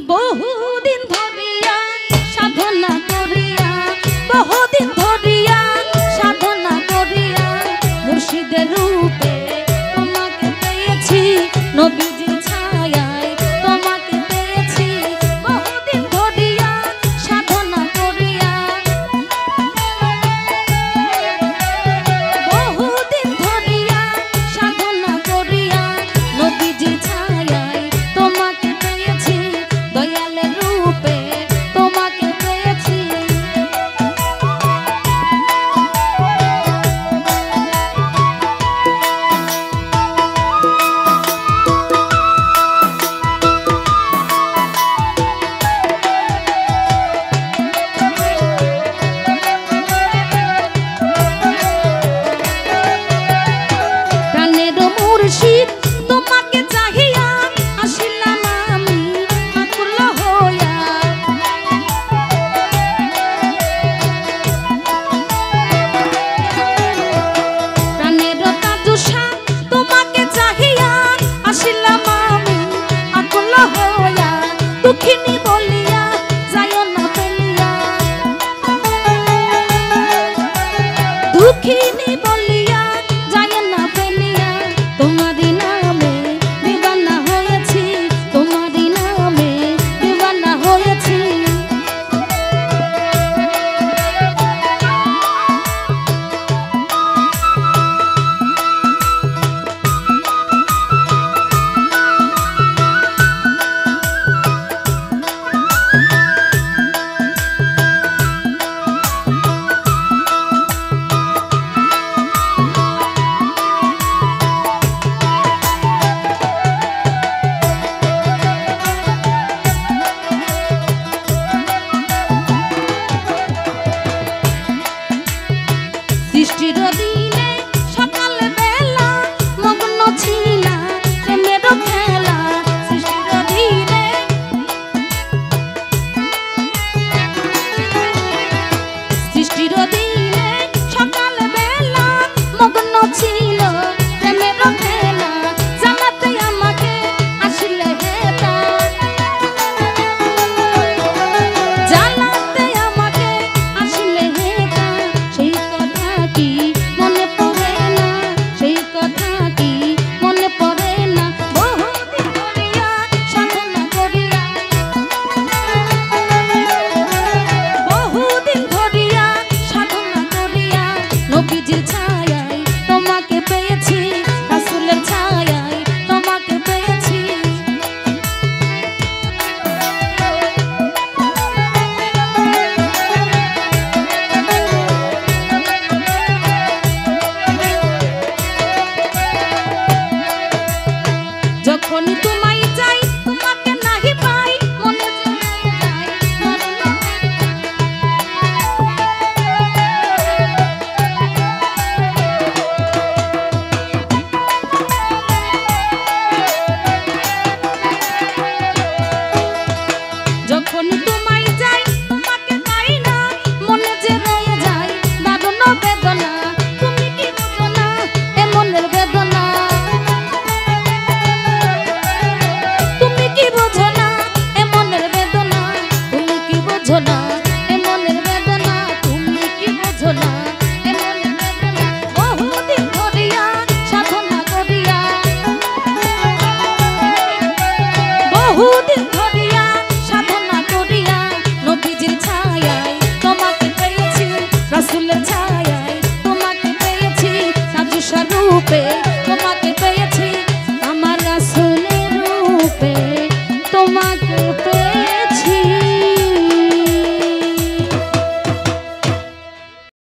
বহুদিন ধরিয়া সাধনা করিয়া, বহুদিন ধরিয়া সাধনা করিয়া মুর্শিদের রূপে তোমাকে পেয়েছি, নবীজির ছায়ায় তোমাকে পেয়েছি। বহুদিন ধরিয়া সাধনা করিয়া, বহুদিন ধরিয়া সাধনা করিয়া নবীজির ছায়ায় তোমাকে পেয়েছি, দয়ালের রূপে তোমাকে পেয়েছি। প্রাণের মুর্শিদ তোমাকে চাহিয়া আসিলাম আমি আকুল হইয়া, প্রাণের কাজুসা তোমাকে চাহিয়া আসিলাম আমি আকুল হইয়া, দুঃখিনী বলিয়া যাইও না ফেলিয়া, দুঃখিনী বলিয়া যাইও না ফেলিয়া, তোমারই নামে দিওয়ানা হয়েছি, তোমারই নামে দিওয়ানা হয়েছি। সৃষ্টির দিনে সকাল বেলা মগ্ন ছিলা প্রেমের খেলা, সৃষ্টির দিনে, সৃষ্টির দিনে সকাল বেলা মগ্ন ছিল প্রেমের খেলা, জানাতে আমাকে আসলে হেতা, জানাতে আমাকে আসলে হেতা, সেই কথা কি মনে পড়ে না, সেই কথা কি মনে পড়ে না। বহুদিন ধরিয়া সাধনা করিয়া, বহুদিন ধরিয়া সাধনা করিয়া নবীজির ছায়ায় তোমাকে পেয়েছি, রাসূলের ছায়ায় তোমাকে পেয়েছি। যখনই তোমায় চাই তোমাকে নাহি পাই, মনে জুড়ে যায় মরণ। যখনই তোমায় চাই তোমাকে পাই না, মনে যে রয়ে যায় দারুণ বেদনা, তুমি কি বুঝো না এ মনের বেদনা, তুমি কি বুঝো না এ মনের বেদনা, তুমি কি বুঝো না এ মনের বেদনা, তুমি কি বুঝো না এ মনের বেদনা। বহুদিন ধরিয়া সাধনা করিয়া, বহুদিন ধরিয়া সাধনা করিয়া নবীজির ছায়ায় তোমাকে পেয়েছি, রাসূলের ছায়ায় তোমাকে পেয়েছি, সাজুসা রূপে তোমাকে পেয়েছি, আমার রাসূলের রূপে তোমাকে পেয়েছি।